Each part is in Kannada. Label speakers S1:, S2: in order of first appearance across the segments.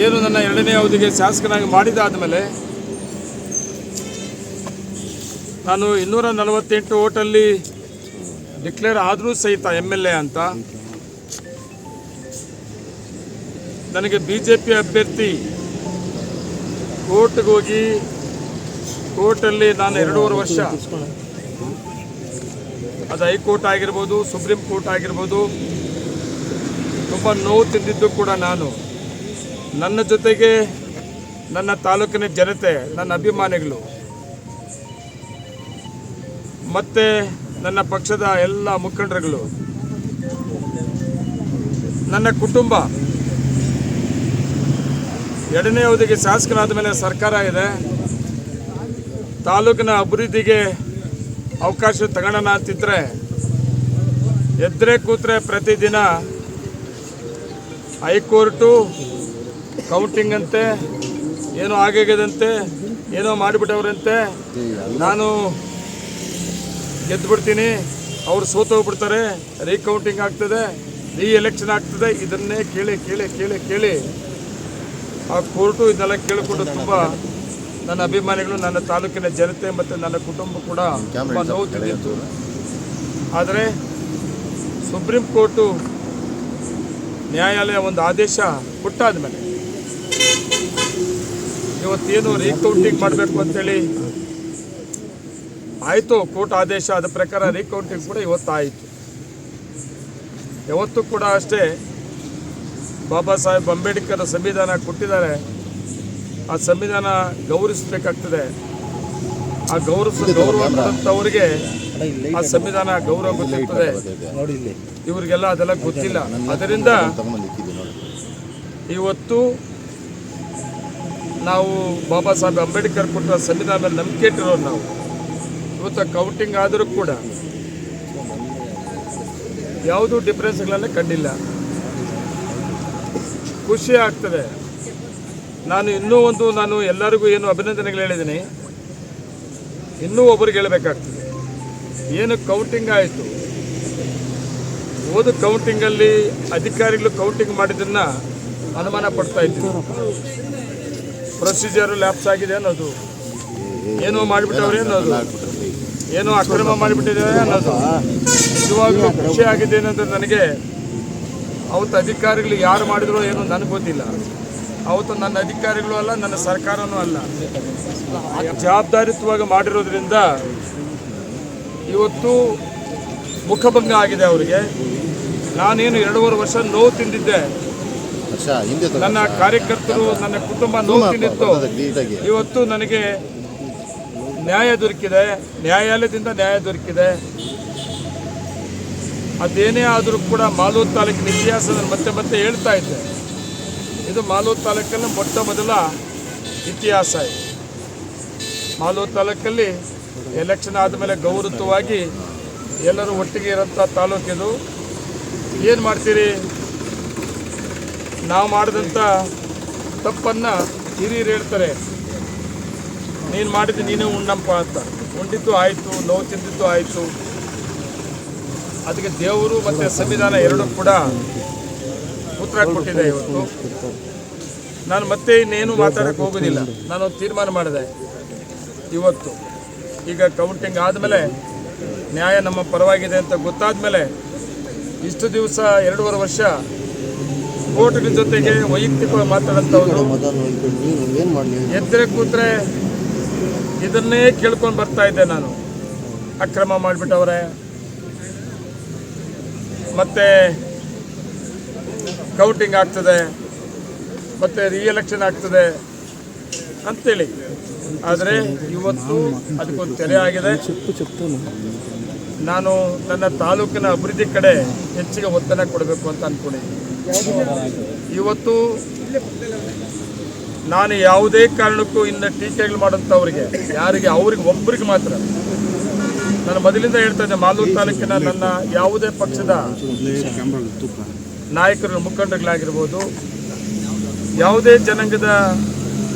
S1: ಏನು ನನ್ನ ಎರಡನೇ ಅವಧಿಗೆ ಶಾಸಕನಾಗಿ ಮಾಡಿದಾದ ಮೇಲೆ ನಾನು 248 ಓಟಲ್ಲಿ ಡಿಕ್ಲೇರ್ ಆದರೂ ಸಹಿತ MLA ಅಂತ ನನಗೆ BJP ಅಭ್ಯರ್ಥಿ ಕೋರ್ಟ್ಗೆ ಹೋಗಿ ಕೋರ್ಟಲ್ಲಿ ನಾನು 2.5 ವರ್ಷ, ಅದು ಹೈಕೋರ್ಟ್ ಆಗಿರ್ಬೋದು, ಸುಪ್ರೀಂ ಕೋರ್ಟ್ ಆಗಿರ್ಬೋದು, ತುಂಬ ನೋವು ತಿಂದಿದ್ದು ಕೂಡ ನಾನು. ನನ್ನ ಜೊತೆಗೆ ನನ್ನ ತಾಲೂಕಿನ ಜನತೆ, ನನ್ನ ಅಭಿಮಾನಿಗಳು ಮತ್ತು ನನ್ನ ಪಕ್ಷದ ಎಲ್ಲ ಮುಖಂಡರುಗಳು, ನನ್ನ ಕುಟುಂಬ ಎರಡನೇ ಅವಧಿಗೆ ಶಾಸಕನಾದ ಮೇಲೆ ಸರ್ಕಾರ ಇದೆ, ತಾಲೂಕಿನ ಅಭಿವೃದ್ಧಿಗೆ ಅವಕಾಶ ತಗೊಳ್ಳೋಣ ಅಂತಿದ್ರೆ ಎದ್ರೆ ಕೂತ್ರೆ ಪ್ರತಿದಿನ ಹೈಕೋರ್ಟು ಕೌಂಟಿಂಗ್ ಅಂತೆ, ಏನೋ ಆಗಿದಂತೆ, ಏನೋ ಮಾಡಿಬಿಟ್ಟವ್ರಂತೆ, ನಾನು ಗೆದ್ದುಬಿಡ್ತೀನಿ, ಅವರು ಸೋತೋಗ್ಬಿಡ್ತಾರೆ, ರೀಕೌಂಟಿಂಗ್ ಆಗ್ತದೆ, ಎಲೆಕ್ಷನ್ ಆಗ್ತದೆ. ಇದನ್ನೇ ಕೇಳಿ ಕೇಳಿ ಕೇಳಿ ಕೇಳಿ ಆ ಕೋರ್ಟು ಇದನ್ನೆಲ್ಲ ಕೇಳಿಕೊಂಡು ತುಂಬ ನನ್ನ ಅಭಿಮಾನಿಗಳು, ನನ್ನ ತಾಲೂಕಿನ ಜನತೆ ಮತ್ತು ನನ್ನ ಕುಟುಂಬ ಕೂಡ ತುಂಬ ನೋವು ತಿಂದಿತ್ತು. ಆದರೆ ಸುಪ್ರೀಂ ಕೋರ್ಟು ನ್ಯಾಯಾಲಯ ಒಂದು ಆದೇಶ ಕೊಟ್ಟಾದ ಮೇಲೆ ಇವತ್ತೇನು ರೀಕೌಂಟಿಂಗ್ ಮಾಡಬೇಕು ಅಂತೇಳಿ ಆಯಿತು, ಕೋರ್ಟ್ ಆದೇಶ ಆದ ಪ್ರಕಾರ ರೀಕೌಂಟಿಂಗ್ ಕೂಡ ಇವತ್ತು ಆಯಿತು. ಯಾವತ್ತೂ ಕೂಡ ಅಷ್ಟೇ ಬಾಬಾ ಸಾಹೇಬ್ ಅಂಬೇಡ್ಕರ್ ಸಂವಿಧಾನ ಕೊಟ್ಟಿದ್ದಾರೆ, ಆ ಸಂವಿಧಾನ ಗೌರವಿಸಬೇಕಾಗ್ತದೆ. ಆ ಗೌರವ ಕೊಟ್ಟಂಥವ್ರಿಗೆ ಆ ಸಂವಿಧಾನ ಗೌರವ ಗೊತ್ತಿರ್ತದೆ, ಇವರಿಗೆಲ್ಲ ಅದೆಲ್ಲ ಗೊತ್ತಿಲ್ಲ. ಅದರಿಂದ ಇವತ್ತು ನಾವು ಬಾಬಾ ಸಾಹೇಬ್ ಅಂಬೇಡ್ಕರ್ ಕೊಟ್ಟ ಸಂವಿಧಾನ ಮೇಲೆ ನಂಬಿಕೆ ಇಟ್ಟಿರೋರು ನಾವು. ಇವತ್ತು ಕೌಂಟಿಂಗ್ ಆದರೂ ಕೂಡ ಯಾವುದೂ ಡಿಫ್ರೆನ್ಸ್ಗಳನ್ನ ಕಂಡಿಲ್ಲ, ಖುಷಿ ಆಗ್ತದೆ. ನಾನು ಎಲ್ಲರಿಗೂ ಏನು ಅಭಿನಂದನೆಗಳು ಹೇಳಿದ್ದೀನಿ, ಇನ್ನೂ ಒಬ್ಬರಿಗೆ ಹೇಳಬೇಕಾಗ್ತದೆ. ಏನು ಕೌಂಟಿಂಗ್ ಆಯಿತು, ಹೋದ ಕೌಂಟಿಂಗಲ್ಲಿ ಅಧಿಕಾರಿಗಳು ಕೌಂಟಿಂಗ್ ಮಾಡಿದ್ದನ್ನು ಅನುಮಾನ ಪಡ್ತಾ ಇದ್ರು, ಪ್ರೊಸೀಜರು ಲ್ಯಾಪ್ಸ್ ಆಗಿದೆ ಅನ್ನೋದು, ಏನೋ ಮಾಡಿಬಿಟ್ಟವ್ರೆ ಅನ್ನೋದು, ಏನೋ ಅಕ್ರಮ ಮಾಡಿಬಿಟ್ಟಿದ್ದಾರೆ ಅನ್ನೋದು. ನಿಜವಾಗ್ಲೂ ಖುಷಿ ಆಗಿದೆ ಏನಂದ್ರೆ ನನಗೆ ಅವತ್ತು ಅಧಿಕಾರಿಗಳು ಯಾರು ಮಾಡಿದ್ರು ಏನೋ ನನಗೆ ಗೊತ್ತಿಲ್ಲ. ಅವತ್ತು ನನ್ನ ಅಧಿಕಾರಿಗಳು ಅಲ್ಲ, ನನ್ನ ಸರ್ಕಾರನೂ ಅಲ್ಲ, ಜವಾಬ್ದಾರಿತ್ವವಾಗಿ ಮಾಡಿರೋದ್ರಿಂದ ಇವತ್ತು ಮುಖಭಂಗ ಆಗಿದೆ ಅವರಿಗೆ. ನಾನೇನು 2.5 ವರ್ಷ ನೋವು ತಿಂದಿದ್ದೆ, ನನ್ನ ಕಾರ್ಯಕರ್ತರು, ನನ್ನ ಕುಟುಂಬ ನೋವು ತಿಂದಿತ್ತು. ಇವತ್ತು ನನಗೆ ನ್ಯಾಯ ದೊರಕಿದೆ, ನ್ಯಾಯಾಲಯದಿಂದ ನ್ಯಾಯ ದೊರಕಿದೆ. ಅದೇನೇ ಆದರೂ ಕೂಡ ಮಾಲೂರು ತಾಲೂಕಿನ ಇತಿಹಾಸ ಮತ್ತೆ ಮತ್ತೆ ಹೇಳ್ತಾ ಇದ್ದೆ. ಇದು ಮಾಲೂರು ತಾಲೂಕಲ್ಲಿ ಮೊಟ್ಟ ಮೊದಲ ಇತಿಹಾಸ ಇದೆ. ಮಾಲೂರು ತಾಲೂಕಲ್ಲಿ ಎಲೆಕ್ಷನ್ ಆದಮೇಲೆ ಗೌರವವಾಗಿ ಎಲ್ಲರೂ ಒಟ್ಟಿಗೆ ಇರೋಂಥ ತಾಲೂಕಿದು. ಏನು ಮಾಡ್ತೀರಿ, ನಾವು ಮಾಡಿದಂಥ ತಪ್ಪನ್ನು ಹಿರಿಯರು ಹೇಳ್ತಾರೆ, ನೀನು ಮಾಡಿದ್ದು ನೀನೇ ಉಣ್ಣಪ್ಪ ಅಂತ. ಉಂಡಿದ್ದು ಆಯಿತು, ನೋವು ತಿಂದಿದ್ದು ಆಯಿತು. ಅದಕ್ಕೆ ದೇವರು ಮತ್ತು ಸಂವಿಧಾನ ಎರಡೂ ಕೂಡ ಉತ್ತರ ಕೊಟ್ಟಿದೆ. ಇವತ್ತು ನಾನು ಮತ್ತೆ ಇನ್ನೇನು ಮಾತಾಡೋಕ್ಕೆ ಹೋಗೋದಿಲ್ಲ. ನಾನು ತೀರ್ಮಾನ ಮಾಡಿದೆ ಇವತ್ತು. ಈಗ ಕೌಂಟಿಂಗ್ ಆದಮೇಲೆ ನ್ಯಾಯ ನಮ್ಮ ಪರವಾಗಿದೆ ಅಂತ ಗೊತ್ತಾದ ಮೇಲೆ ಇಷ್ಟು ದಿವಸ 2.5 ವರ್ಷ ಕೋರ್ಟ್ಗಳ ಜೊತೆಗೆ ವೈಯಕ್ತಿಕವಾಗಿ ಮಾತಾಡೋಂಥವ್ರು ಎದ್ರೆ ಕೂತ್ರೆ ಇದನ್ನೇ ಕೇಳ್ಕೊಂಡು ಬರ್ತಾ ಇದ್ದೆ ನಾನು. ಅಕ್ರಮ ಮಾಡಿಬಿಟ್ಟವ್ರೆ, ಮತ್ತೆ ಕೌಂಟಿಂಗ್ ಆಗ್ತದೆ, ಮತ್ತೆ ಎಲೆಕ್ಷನ್ ಆಗ್ತದೆ ಅಂತೇಳಿ. ಆದರೆ ಇವತ್ತು ಅದಕ್ಕೊಂದು ತೆರೆ ಆಗಿದೆ. ನಾನು ನನ್ನ ತಾಲೂಕಿನ ಅಭಿವೃದ್ಧಿ ಕಡೆ ಹೆಚ್ಚಿಗೆ ಒತ್ತಡ ಕೊಡಬೇಕು ಅಂತ ಅಂದ್ಕೊಂಡಿದ್ದೀನಿ. ಇವತ್ತು ನಾನು ಯಾವುದೇ ಕಾರಣಕ್ಕೂ ಇನ್ನು ಟೀಕೆಗಳು ಮಾಡೋಂಥವ್ರಿಗೆ, ಯಾರಿಗೆ, ಅವ್ರಿಗೆ ಒಬ್ಬರಿಗೆ ಮಾತ್ರ ನಾನು ಮೊದಲಿಂದ ಹೇಳ್ತಾ ಇದ್ದೆ, ಮಾಲೂರು ತಾಲೂಕಿನ ನನ್ನ ಯಾವುದೇ ಪಕ್ಷದ ನಾಯಕರು, ಮುಖಂಡರುಗಳಾಗಿರ್ಬೋದು, ಯಾವುದೇ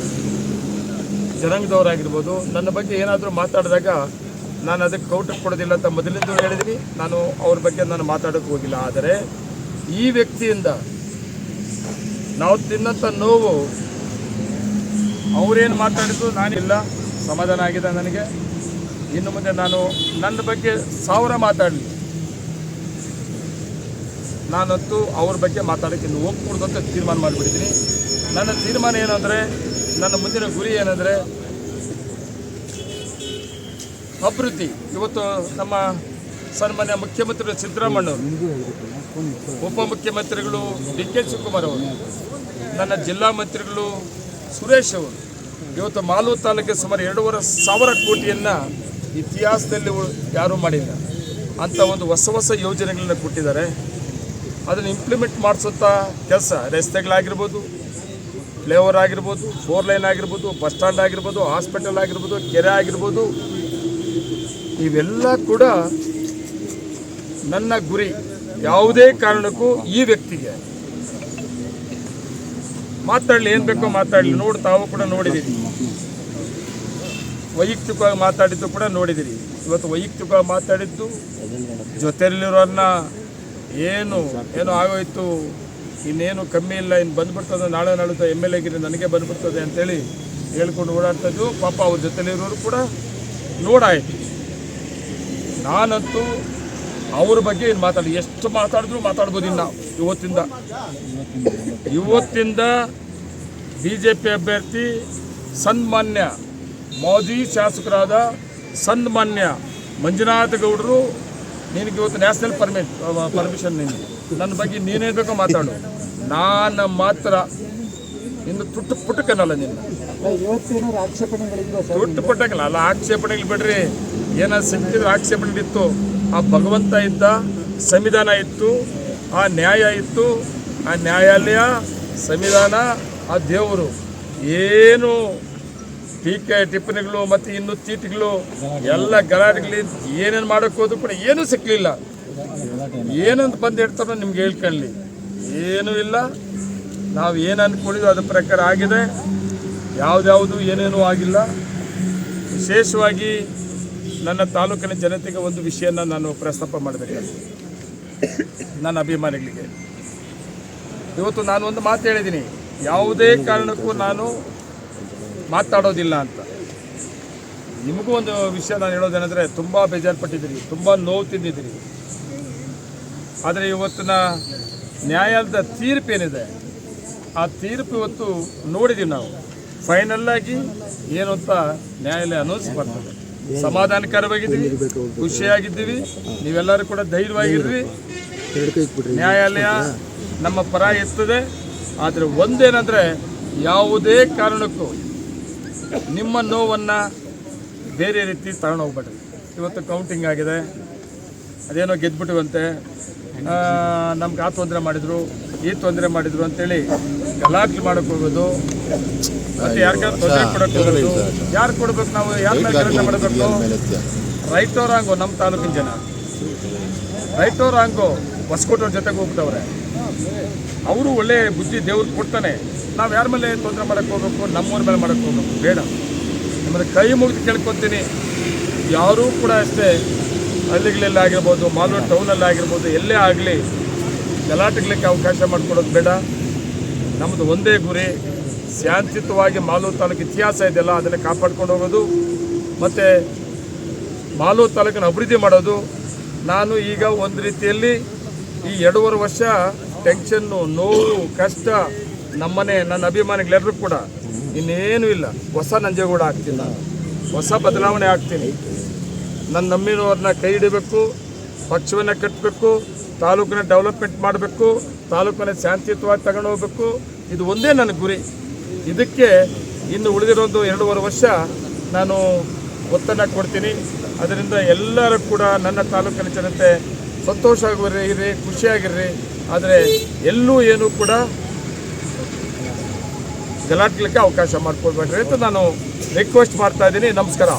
S1: ಜನಾಂಗದವರಾಗಿರ್ಬೋದು, ನನ್ನ ಬಗ್ಗೆ ಏನಾದರೂ ಮಾತಾಡಿದಾಗ ನಾನು ಅದಕ್ಕೆ ಕೌಂಟರ್ ಕೊಡೋದಿಲ್ಲ ಅಂತ ಮೊದಲಿಂದ ಹೇಳಿದ್ದೀನಿ. ನಾನು ಅವ್ರ ಬಗ್ಗೆ ನಾನು ಮಾತಾಡೋಕ್ಕೆ ಹೋಗಿಲ್ಲ. ಆದರೆ ಈ ವ್ಯಕ್ತಿಯಿಂದ ನಾವು ತಿನ್ನಂಥ ನೋವು ಅವರೇನು ಮಾತಾಡಿದ್ರು ನಾನಿಲ್ಲ, ಸಮಾಧಾನ ಆಗಿದೆ ನನಗೆ. ಇನ್ನು ಮುಂದೆ ನಾನು ನನ್ನ ಬಗ್ಗೆ 1000 ಮಾತಾಡಲಿ, ನಾನಂತೂ ಅವ್ರ ಬಗ್ಗೆ ಮಾತಾಡೋಕ್ಕೆ ಇನ್ನು ಹೋಗ್ಕೊಡ್ದು ಅಂತ ತೀರ್ಮಾನ ಮಾಡಿಬಿಟ್ಟಿದ್ದೀನಿ. ನನ್ನ ತೀರ್ಮಾನ ಏನಂದರೆ, ನನ್ನ ಮುಂದಿನ ಗುರಿ ಏನಂದರೆ ಅಭಿವೃದ್ಧಿ. ಇವತ್ತು ನಮ್ಮ ಸನ್ಮಾನ್ಯ ಮುಖ್ಯಮಂತ್ರಿಗಳು ಸಿದ್ದರಾಮಯ್ಯವರು, ಉಪಮುಖ್ಯಮಂತ್ರಿಗಳು ಡಿ ಕೆ ಶಿವಕುಮಾರ್ ಅವರು, ನನ್ನ ಜಿಲ್ಲಾ ಮಂತ್ರಿಗಳು ಸುರೇಶ್ ಅವರು ಇವತ್ತು ಮಾಲೂರು ತಾಲೂಕಿಗೆ ಸುಮಾರು 2,500 ಕೋಟಿಯನ್ನು ಇತಿಹಾಸದಲ್ಲಿ ಯಾರೂ ಮಾಡಿಲ್ಲ ಅಂಥ ಒಂದು ಹೊಸ ಯೋಜನೆಗಳನ್ನ ಕೊಟ್ಟಿದ್ದಾರೆ. ಅದನ್ನು ಇಂಪ್ಲಿಮೆಂಟ್ ಮಾಡಿಸೋಂಥ ಕೆಲಸ ರಸ್ತೆಗಳಾಗಿರ್ಬೋದು, ಫ್ಲೇವರ್ ಆಗಿರ್ಬೋದು, 4 ಲೈನ್ ಆಗಿರ್ಬೋದು, ಬಸ್ ಸ್ಟ್ಯಾಂಡ್ ಆಗಿರ್ಬೋದು, ಹಾಸ್ಪಿಟಲ್ ಆಗಿರ್ಬೋದು, ಕೆರೆ ಆಗಿರ್ಬೋದು, ಇವೆಲ್ಲ ಕೂಡ ನನ್ನ ಗುರಿ. ಯಾವುದೇ ಕಾರಣಕ್ಕೂ ಈ ವ್ಯಕ್ತಿಗೆ ಮಾತಾಡಲಿ, ಏನು ಬೇಕೋ ಮಾತಾಡಲಿ. ತಾವು ಕೂಡ ನೋಡಿದ್ದೀರಿ, ವೈಯಕ್ತಿಕವಾಗಿ ಮಾತಾಡಿದ್ದು ಕೂಡ ನೋಡಿದ್ದೀರಿ. ಇವತ್ತು ವೈಯಕ್ತಿಕವಾಗಿ ಮಾತಾಡಿದ್ದು ಜೊತೆಯಲ್ಲಿರೋರನ್ನ ಏನು ಆಗೋಯ್ತು, ಇನ್ನೇನು ಕಮ್ಮಿ ಇಲ್ಲ, ಇನ್ನು ಬಂದುಬಿಡ್ತದೆ, ನಾಳೆ ನಾಳಿದ್ದು MLA ಗಿರಿ ನನಗೆ ಬಂದುಬಿಡ್ತದೆ ಅಂತೇಳಿ ಹೇಳ್ಕೊಂಡು ಓಡಾಡ್ತದ್ದು. ಪಾಪ ಅವ್ರ ಜೊತೆಲಿರೋರು ಕೂಡ ನೋಡಾಯಿತು. ನಾನಂತೂ ಅವ್ರ ಬಗ್ಗೆ ಏನು ಎಷ್ಟು ಮಾತಾಡಿದ್ರು ಮಾತಾಡ್ಬೋದಿಲ್ಲ. ಇವತ್ತಿಂದ BJP ಅಭ್ಯರ್ಥಿ ಸನ್ಮಾನ್ಯ ಮಾಜಿ ಶಾಸಕರಾದ ಸನ್ಮಾನ್ಯ ಮಂಜುನಾಥ ಗೌಡರು, ನಿನಗೆ ಇವತ್ತು ನ್ಯಾಷನಲ್ ಪರ್ಮಿಷನ್ ನಿನಗೆ, ನನ್ನ ಬಗ್ಗೆ ನೀನೇನು ಬೇಕೋ ಮಾತಾಡು, ನಾನು ಮಾತ್ರ ಇನ್ನು ಪುಟ್ಟಕ್ಕನಲ್ಲ ನಿನ್ನ ಪುಟ್ಟಕ್ಕಲ್ಲ. ಅಲ್ಲ, ಆಕ್ಷೇಪಣೆಗಳು ಬಿಡ್ರಿ, ಏನಾದ್ರು ಸಿಕ್ಕಿದ್ರೆ ಆಕ್ಷೇಪಣೆಗಳಿತ್ತು. ಆ ಭಗವಂತ ಇದ್ದ, ಸಂವಿಧಾನ ಇತ್ತು, ಆ ನ್ಯಾಯ ಇತ್ತು, ಆ ನ್ಯಾಯಾಲಯ, ಸಂವಿಧಾನ, ಆ ದೇವರು. ಏನು ಟೀಕೆ ಟಿಪ್ಪಣಿಗಳು ಮತ್ತು ಇನ್ನು ಚೀಟಿಗಳು ಎಲ್ಲ ಗಲಾಟೆಗಳು ಏನೇನು ಮಾಡೋಕ್ಕೆ ಹೋದ್ರು ಕೂಡ ಏನೂ ಸಿಕ್ಕಲಿಲ್ಲ. ಏನಂತ ಬಂದು ಹೇಳ್ತಾರೋ ನಿಮ್ಗೆ ಹೇಳ್ಕೊಳ್ಳಿ, ಏನೂ ಇಲ್ಲ. ನಾವು ಏನು ಅಂದ್ಕೊಂಡಿದ್ವಿ ಅದ್ರ ಪ್ರಕಾರ ಆಗಿದೆ, ಯಾವುದ್ಯಾವುದು ಏನೇನೂ ಆಗಿಲ್ಲ. ವಿಶೇಷವಾಗಿ ನನ್ನ ತಾಲೂಕಿನ ಜನತೆಗೆ ಒಂದು ವಿಷಯನ ನಾನು ಪ್ರಸ್ತಾಪ ಮಾಡಬೇಕಾಗಿದೆ. ನನ್ನ ಅಭಿಮಾನಿಗಳಿಗೆ ಇವತ್ತು ನಾನು ಒಂದು ಮಾತು ಹೇಳಿದ್ದೀನಿ, ಯಾವುದೇ ಕಾರಣಕ್ಕೂ ನಾನು ಮಾತಾಡೋದಿಲ್ಲ ಅಂತ. ನಿಮಗೂ ಒಂದು ವಿಷಯ ನಾನು ಹೇಳೋದೇನೆಂದರೆ, ತುಂಬ ಬೇಜಾರುಪಟ್ಟಿದ್ದೀರಿ, ತುಂಬ ನೋವು ತಿಂದಿದ್ದೀರಿ. ಆದರೆ ಇವತ್ತಿನ ನ್ಯಾಯಾಲಯದ ತೀರ್ಪೇನಿದೆ, ಆ ತೀರ್ಪು ಇವತ್ತು ನೋಡಿದ್ದೀವಿ ನಾವು. ಫೈನಲ್ಲಾಗಿ ಏನು ಅಂತ ನ್ಯಾಯಾಲಯ ಅನೌನ್ಸ್ ಬರ್ತದೆ. ಸಮಾಧಾನಕರವಾಗಿದ್ದೀವಿ, ಖುಷಿಯಾಗಿದ್ದೀವಿ. ನೀವೆಲ್ಲರೂ ಕೂಡ ಧೈರ್ಯವಾಗಿರ್ರಿ. ನ್ಯಾಯಾಲಯ ನಮ್ಮ ಪರ ಇರ್ತದೆ. ಆದರೆ ಒಂದೇನೆಂದರೆ, ಯಾವುದೇ ಕಾರಣಕ್ಕೂ ನಿಮ್ಮ ನೋವನ್ನು ಬೇರೆ ರೀತಿ ತಗೊಂಡು ಹೋಗ್ಬೇಡ್ರಿ. ಇವತ್ತು ಕೌಂಟಿಂಗ್ ಆಗಿದೆ, ಅದೇನೋ ಗೆದ್ಬಿಟ್ಟಿವಂತೆ, ನಮ್ಗೆ ಆ ತೊಂದರೆ ಮಾಡಿದರು, ಈ ತೊಂದರೆ ಮಾಡಿದರು ಅಂತೇಳಿ ಗಲಾಟೆ ಮಾಡೋಕ್ಕೆ ಹೋಗೋದು, ಮತ್ತು ಯಾರಿಗಾರು ತೊಂದರೆ ಕೊಡೋಕ್ಕೆ ಹೋಗೋದು. ಯಾರು ಕೊಡ್ಬೇಕು, ನಾವು ಯಾರ ಮೇಲೆ ಕೆಲಸ ಮಾಡಬೇಕು? ರೈಟೋ ರಾಂಗೋ ನಮ್ಮ ತಾಲೂಕಿನ ಜನ, ರೈಟೋ ರಾಂಗೋ ಹೊಸಕೋಟವ್ರ ಜೊತೆಗೆ ಹೋಗ್ತವ್ರೆ. ಅವರು ಒಳ್ಳೆ ಬುದ್ಧಿ ದೇವ್ರು ಕೊಡ್ತಾನೆ. ನಾವು ಯಾರ ಮೇಲೆ ತೊಂದರೆ ಮಾಡೋಕ್ಕೆ ಹೋಗ್ಬೇಕು? ನಮ್ಮೂರ ಮೇಲೆ ಮಾಡೋಕ್ಕೆ ಹೋಗ್ಬೇಕು ಬೇಡ. ನಿಮ್ಮನ್ನು ಕೈ ಮುಗಿದು ಕೇಳ್ಕೊತೀನಿ, ಯಾರೂ ಕೂಡ ಅಷ್ಟೇ ಹಳ್ಳಿಗಳೆಲ್ಲ ಆಗಿರ್ಬೋದು, ಮಾಲೂರು ಟೌನಲ್ಲಿ ಆಗಿರ್ಬೋದು, ಎಲ್ಲೇ ಆಗಲಿ ಗಲಾಟೆಗಳಿಗೆ ಅವಕಾಶ ಮಾಡಿಕೊಡೋದು ಬೇಡ. ನಮ್ಮದು ಒಂದೇ ಗುರಿ, ಶಾಂತಿಯುತವಾಗಿ ಮಾಲೂರು ತಾಲೂಕು ಇತಿಹಾಸ ಇದೆಯಲ್ಲ ಅದನ್ನು ಕಾಪಾಡ್ಕೊಂಡು ಹೋಗೋದು ಮತ್ತು ಮಾಲೂರು ತಾಲೂಕನ್ನು ಅಭಿವೃದ್ಧಿ ಮಾಡೋದು. ನಾನು ಈಗ ಒಂದು ರೀತಿಯಲ್ಲಿ ಈ 2.5 ವರ್ಷ ಟೆನ್ಷನ್ನು, ನೋವು, ಕಷ್ಟ, ನಮ್ಮನೆ ನನ್ನ ಅಭಿಮಾನಿಗಳೆಲ್ಲರೂ ಕೂಡ ಇನ್ನೇನೂ ಇಲ್ಲ. ಹೊಸ ನಂಜೇಗೌಡ ಆಗ್ತೀನಿ, ನಾನು ಹೊಸ ಬದಲಾವಣೆ ಆಗ್ತೀನಿ. ನನ್ನ ನಮ್ಮಿನವ್ರನ್ನ ಕೈ ಹಿಡಬೇಕು, ಪಕ್ಷವನ್ನು ಕಟ್ಟಬೇಕು, ತಾಲೂಕನ್ನ ಡೆವಲಪ್ಮೆಂಟ್ ಮಾಡಬೇಕು, ತಾಲೂಕನ್ನ ಶಾಂತಿಯುತವಾಗಿ ತಗೊಂಡು ಹೋಗ್ಬೇಕು. ಇದು ಒಂದೇ ನನ್ನ ಗುರಿ. ಇದಕ್ಕೆ ಇನ್ನು ಉಳಿದಿರೋದು 2.5 ವರ್ಷ ನಾನು ಒತ್ತನ್ನು ಕೊಡ್ತೀನಿ. ಅದರಿಂದ ಎಲ್ಲರೂ ಕೂಡ ನನ್ನ ತಾಲೂಕಿನ ಜನತೆ ಸಂತೋಷವಾಗಿರ್ರಿ, ಖುಷಿಯಾಗಿರ್ರಿ. ಆದರೆ ಎಲ್ಲೂ ಏನೂ ಕೂಡ ಗಲಾಟೆಗಳಿಗೆ ಅವಕಾಶ ಮಾಡಿಕೊಡ್ಬೇಡ್ರಿ ಅಂತ ನಾನು ರಿಕ್ವೆಸ್ಟ್ ಮಾಡ್ತಾ ಇದ್ದೀನಿ. ನಮಸ್ಕಾರ.